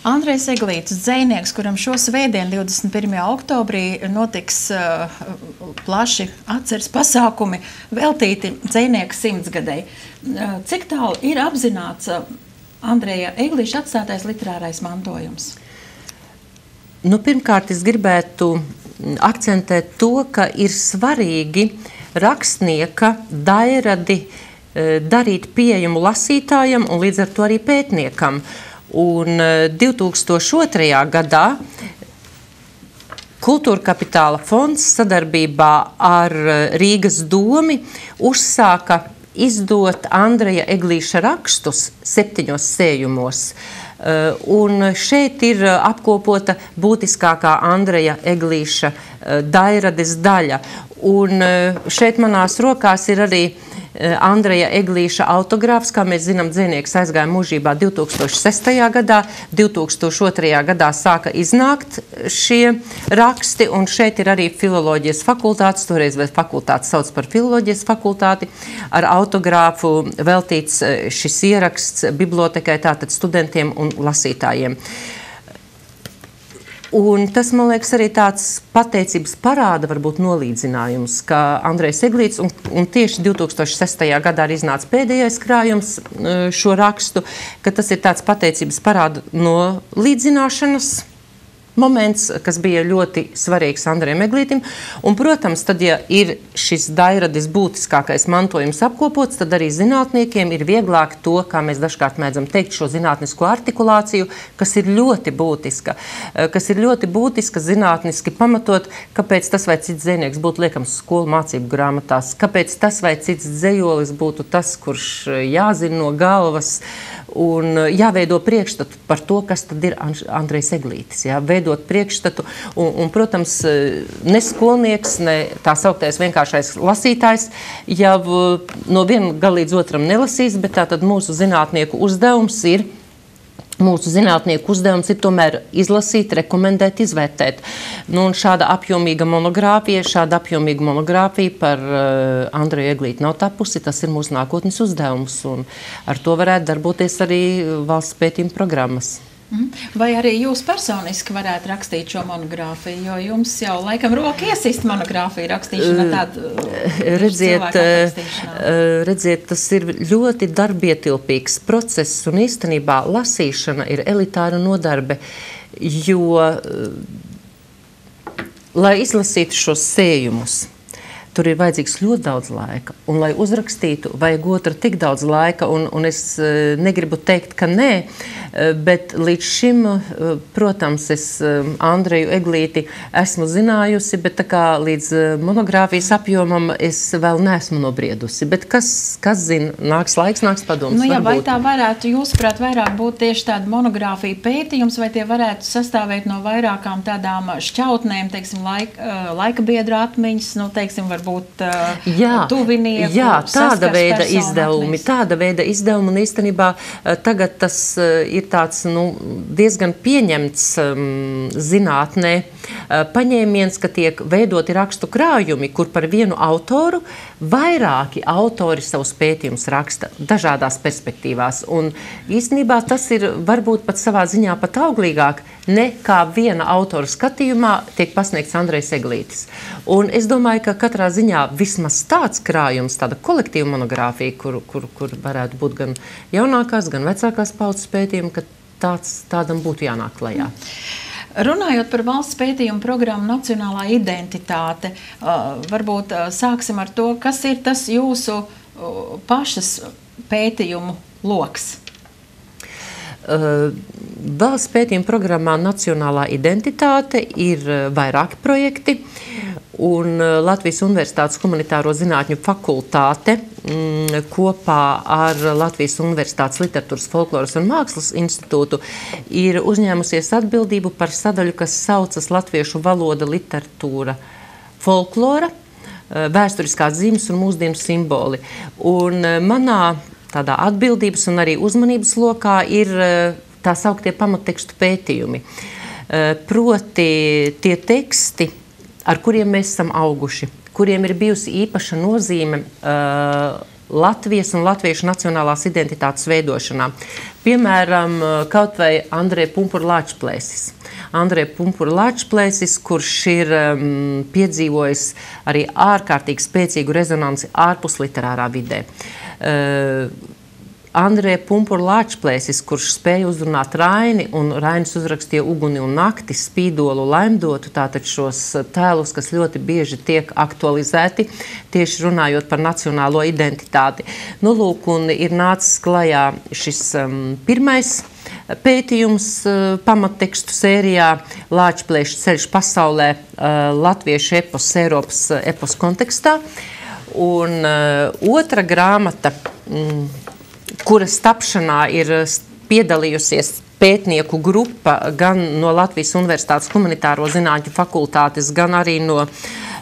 Andrejs Eglītis, dzejnieks, kuram šo svētdien, 21. oktobrī, notiks plaši atceres pasākumi veltīti dzejnieka 100-gadei. Cik tālu ir apzināts Andreja Eglīša atstātais literārais mantojums? Pirmkārt, es gribētu akcentēt to, ka ir svarīgi rakstnieka dairadi darīt pieejamu lasītājam un līdz ar to arī pētniekam. Un 2002. gadā Kultūra Kapitāla fonds sadarbībā ar Rīgas domi uzsāka izdot Andreja Eglīša rakstus 7 sējumos. Un šeit ir apkopota būtiskākā Andreja Eglīša dairades daļa. Un šeit manās rokās ir arī Andreja Eglīša autogrāfs, kā mēs zinām, dzejnieks aizgāja mūžībā 2006. gadā, 2002. gadā sāka iznākt šie raksti, un šeit ir arī filoloģijas fakultātes, toreiz vēl fakultātes sauc par filoloģijas fakultāti, ar autogrāfu veltīts šis ieraksts bibliotekai, tātad studentiem un lasītājiem. Un tas, man liekas, arī tāds pateicības parāda, varbūt nolīdzinājums, ka Andrejs Eglītis, un tieši 2006. gadā arī iznāca pēdējais krājums šo rakstu, ka tas ir tāds pateicības parāda nolīdzināšanas moments, kas bija ļoti svarīgs Andrejam Eglītim. Un, protams, tad, ja ir šis dairades būtiskākais mantojums apkopots, tad arī zinātniekiem ir vieglāk to, kā mēs dažkārt mēdzam teikt, šo zinātnisko artikulāciju, kas ir ļoti būtiska zinātniski pamatot, kāpēc tas vai cits dzejnieks būtu liekams skolu mācību grāmatās, kāpēc tas vai cits dzejolis būtu tas, kurš jāzina no galvas, un jāveido priekšstatu par to, kas tad ir Andrejs Eglītis, veidot priekšstatu, un protams, ne skolnieks, ne tā sauktais vienkāršais lasītājs jau no viena gala līdz otram nelasīs, bet tātad mūsu zinātnieku uzdevums ir tomēr izlasīt, rekomendēt, izvērtēt. Un šāda apjomīga monogrāfija par Andreju Eglīti nav tapusi, tas ir mūsu nākotnes uzdevums, un ar to varētu darboties arī valsts pētījuma programmas. Vai arī jūs personiski varētu rakstīt šo monogrāfiju, jo jums jau laikam roka iesist monogrāfiju rakstīšana tāda redziet, tas ir ļoti darbietilpīgs process, un īstenībā lasīšana ir elitāra nodarbe, jo, lai izlasītu šos sējumus, tur ir vajadzīgs ļoti daudz laika, un lai uzrakstītu, vajag otra tik daudz laika, un es negribu teikt, ka nē, bet līdz šim, protams, es Andreju Eglīti esmu zinājusi, bet tā kā līdz monogrāfijas apjomam es vēl neesmu nobriedusi, bet kas zina, nāks laiks, nāks padoms. Vai tā varētu, jūsuprāt, vairāk būt tieši tāda monogrāfija pētījums, vai tie varētu sastāvēt no vairākām tādām šķautnēm, teiksim, laika biedra atmiņas, teiksim, varbūt tuvinieku, tāda veida izdevumi, un īstenībā tagad tas ir tāds diezgan pieņemts zinātnē paņēmiens, ka tiek veidoti rakstu krājumi, kur par vienu autoru vairāki autori savus pētījumus raksta dažādās perspektīvās. Un īstenībā tas ir varbūt pat savā ziņā pat auglīgāk, nekā viena autora skatījumā tiek pasniegts Andrejs Eglītis. Un es domāju, ka katrā ziņā vismaz tāds krājums, tāda kolektīva monogrāfija, kur varētu būt gan jaunākās, gan vecākās paudzes pētījumi, ka tādam būtu jānāk klajā. Runājot par valsts pētījumu programmu Nacionālā identitāte, varbūt sāksim ar to, kas ir tas jūsu pašas pētījumu loks? Valsts pētījuma programmā Nacionālā identitāte ir vairāki projekti, un Latvijas Universitātes humanitāro zinātņu fakultāte kopā ar Latvijas Universitātes literatūras, folkloras un mākslas institūtu ir uzņēmusies atbildību par sadaļu, kas saucas Latviešu valoda, literatūra, folklora, vēsturiskās zīmes un mūsdienu simboli. Un manā tādā atbildības un arī uzmanības lokā ir tā sauktie pamattekstu pētījumi. Proti tie teksti, ar kuriem mēs esam auguši, kuriem ir bijusi īpaša nozīme Latvijas un latviešu nacionālās identitātes veidošanā. Piemēram, kaut vai Andreja Pumpura Lāčplēsis. Andreja Pumpura Lāčplēsis, kurš ir piedzīvojis arī ārkārtīgi spēcīgu rezonanci ārpus literārā vidē. Andreja Pumpura Lāčplēsis, kurš spēja uzrunāt Raini, un Rainis uzrakstīja Uguni un nakti, Spīdolu, Laimdotu, tātad šos tēlus, kas ļoti bieži tiek aktualizēti, tieši runājot par nacionālo identitāti. Nu, lūk, un ir nācis klajā šis pirmais pētījums pamattekstu sērijā Lāčplēša ceļš pasaulē latviešu epos, Eiropas epos kontekstā. Un otra grāmata, kuras tapšanā ir piedalījusies pētnieku grupa gan no Latvijas Universitātes humanitāro zinātņu fakultātes, gan arī no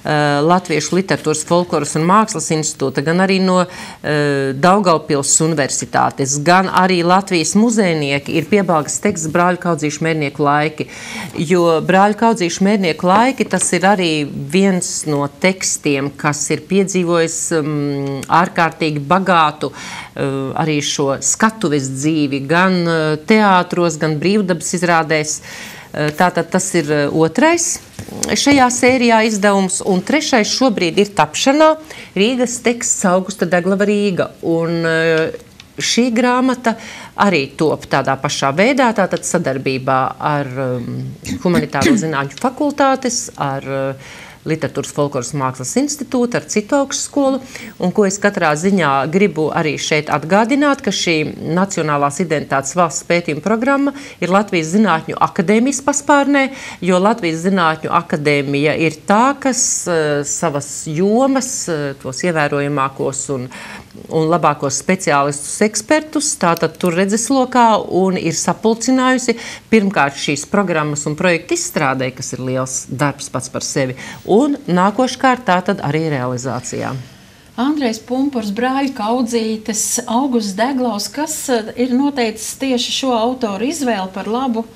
Latviešu literatūras, folkloras un mākslas institūta, gan arī no Daugavpils universitātes, gan arī Latvijas muzejnieki ir piebalgas teksts Brāļu Kaudzīšu mērnieku laiki. Jo Brāļu Kaudzīšu mērnieku laiki, tas ir arī viens no tekstiem, kas ir piedzīvojis ārkārtīgi bagātu arī šo skatuves dzīvi, gan teātros, gan brīvdabas izrādēs. Tātad tas ir otrais šajā sērijā izdevums, un trešais šobrīd ir tapšanā Rīgas teksts Augusta Deglava Rīga. Un šī grāmata arī top tādā pašā veidā, tātad sadarbībā ar Humanitāro zinātņu fakultātes, ar Literatūras folkloras mākslas institūtu, ar citu augstskolu, un ko es katrā ziņā gribu arī šeit atgādināt, ka šī Nacionālās identitātes valsts pētījuma programma ir Latvijas Zinātņu akadēmijas paspārnē, jo Latvijas Zinātņu akadēmija ir tā, kas savas jomas, tos ievērojamākos un labākos speciālistus, ekspertus, tātad tur redzeslokā un ir sapulcinājusi pirmkārt šīs programmas un projektu izstrādē, kas ir liels darbs pats par sevi, un nākoškārt tātad arī realizācijā. Andrejs Pumpurs, Brāļu Kaudzītes, Augusts Deglavs, kas ir noteicis tieši šo autoru izvēli par labu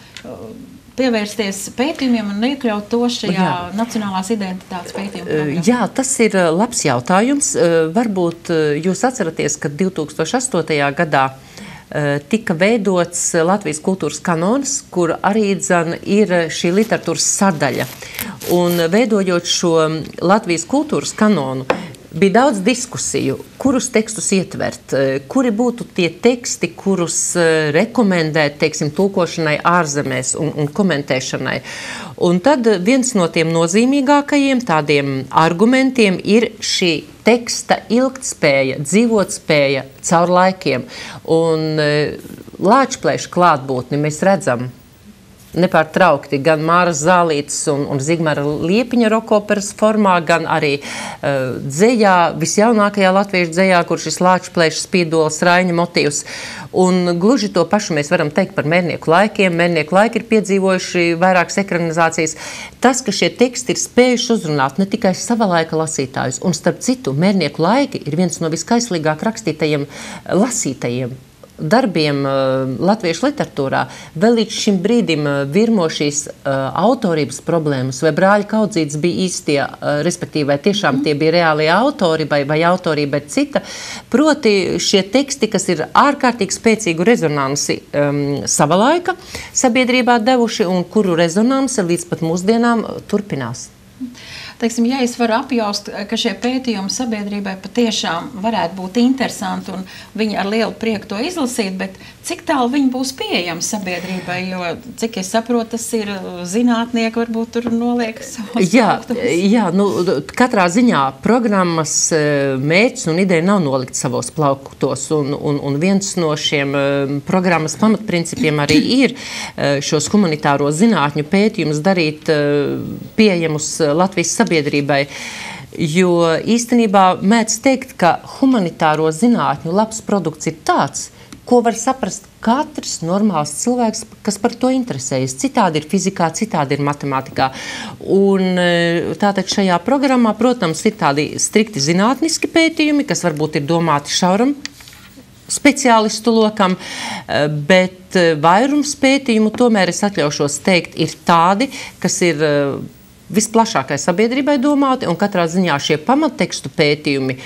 pievērsties pētījumiem un iekļaut to šajā Nacionālās identitātes pētījuma programmā? Jā, tas ir labs jautājums. Varbūt jūs atceraties, ka 2008. gadā tika veidots Latvijas kultūras kanons, kur arī ir šī literatūras sadaļa. Un veidojot šo Latvijas kultūras kanonu, bija daudz diskusiju, kurus tekstus ietvert, kuri būtu tie teksti, kurus rekomendēt, teiksim, tulkošanai ārzemēs un komentēšanai. Un tad viens no tiem nozīmīgākajiem tādiem argumentiem ir šī teksta ilgtspēja, dzīvotspēja caur laikiem. Un Lāčplēša klātbūtni mēs redzam nepārtraukti gan Māras Zālītes un Zigmara Liepiņa rokoperas formā, gan arī dzejā, visjaunākajā latviešu dzejā, kur šis Lāčplēša, Spīdols, Raiņa motīvs. Un gluži to pašu mēs varam teikt par Mērnieku laikiem. Mērnieku laiki ir piedzīvojuši vairākas ekranizācijas. Tas, ka šie teksti ir spējuši uzrunāt ne tikai sava laika lasītājus, un starp citu, Mērnieku laiki ir viens no viskaislīgāk rakstītajiem lasītajiem darbiem latviešu literatūrā. Vēl līdz šim brīdim virmo šīs autorības problēmas, vai Brāļu Kaudzītes bija īstie, respektīvi, vai tiešām tie bija reālie autori, vai autorība ir cita. Proti šie teksti, kas ir ārkārtīgi spēcīgu rezonansi sava laika sabiedrībā devuši, un kuru rezonanse līdz pat mūsdienām turpinās. Teiksim, ja es varu apjaust, ka šie pētījumi sabiedrībai patiešām varētu būt interesanti un viņi ar lielu prieku to izlasīt, bet cik tālu viņi būs pieejami sabiedrībai, jo, cik es saprotu, tas ir zinātnieki varbūt tur noliek savos plauktos. Jā, nu, katrā ziņā programmas mērķis un ideja nav nolikt savos plauktos, un viens no šiem programmas pamatprincipiem arī ir šos humanitāro zinātņu pētījumus darīt pieejamus Latvijas sabiedrībai, jo īstenībā mēdz teikt, ka humanitāro zinātņu labs produkts ir tāds, ko var saprast katrs normāls cilvēks, kas par to interesējas. Citādi ir fizikā, citādi ir matemātikā. Un tātad šajā programmā, protams, ir tādi strikti zinātniski pētījumi, kas varbūt ir domāti šauram speciālistu lokam, bet vairums pētījumu, tomēr es atļaušos teikt, ir tādi, kas ir visplašākai sabiedrībai domāti, un katrā ziņā šie pamattekstu pētījumi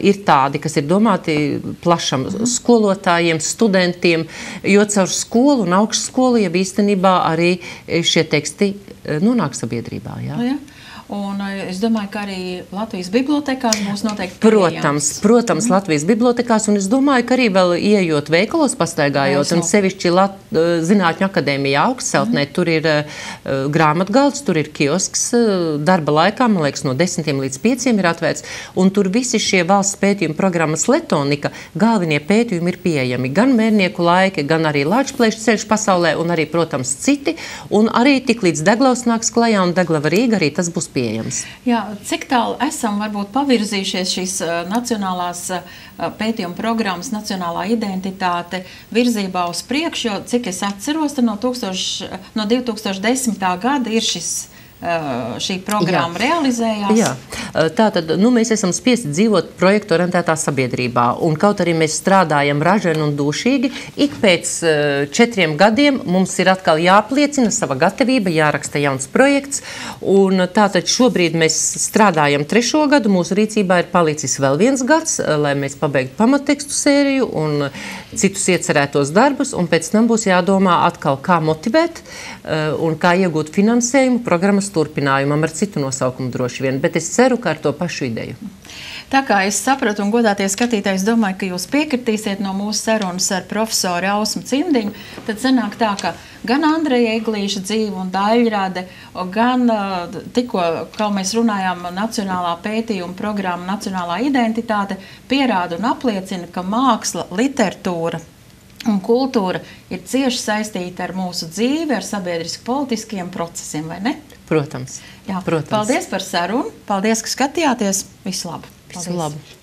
ir tādi, kas ir domāti plašam skolotājiem, studentiem, jo caur skolu un augstskolu jau īstenībā arī šie teksti nonāk sabiedrībā. Jā. Un es domāju, ka arī Latvijas bibliotekās būs noteikti pieejams. Protams, Latvijas bibliotekās, un es domāju, ka arī vēl ieejot veikalos, pastaigājot, un sevišķi Zinātņu akadēmijā Augstceltnē, tur ir grāmatgalds, tur ir kiosks darba laikā, man liekas, no 10 līdz 5 ir atvērts, un tur visi šie valsts pētījuma programmas Letonika, galvenie pētījumi ir pieejami, gan Mērnieku laiki, gan arī Lāčplēša ceļš pasaulē, un arī, protams, citi, un arī tik līdz Deglavs nāks klajā, un Deglava Rīga arī tas būs pieejams. Jā, cik tālu esam varbūt pavirzījušies šīs nacionālās pētījuma programmas, nacionālā identitāte virzībā uz priekšu, jo cik es atceros, no 2010. gada ir šī programma realizējās. Jā. Tātad, mēs esam spiesti dzīvot projektu orientētā sabiedrībā, un kaut arī mēs strādājam raženi un dūšīgi, ik pēc 4 gadiem mums ir atkal jāapliecina sava gatavība, jāraksta jauns projekts, un tātad šobrīd mēs strādājam 3. gadu, mūsu rīcībā ir palicis vēl 1 gads, lai mēs pabeigtu pamattekstu sēriju un citus iecerētos darbus, un pēc tam būs jādomā atkal, kā motivēt un kā iegūt finansējumu programmas turpinājumam ar citu nosaukumu droši vien, bet es ceru, ka ar to pašu ideju. Tā kā es sapratu un godātie skatītāji, es domāju, ka jūs piekritīsiet no mūsu sarunas ar profesoru Ausmu Cimdiņu, tad sanāk tā, ka gan Andreja Eglīša dzīve un daļrade, gan tikko, kā mēs runājām, nacionālā pētījuma programma, nacionālā identitāte pierāda un apliecina, ka māksla, literatūra un kultūra ir cieši saistīta ar mūsu dzīvi, ar sabiedriski-politiskiem procesiem, vai ne? Protams. Jā, protams. Paldies par sarunu, paldies, ka skatījāties, visu labu! Visu labu!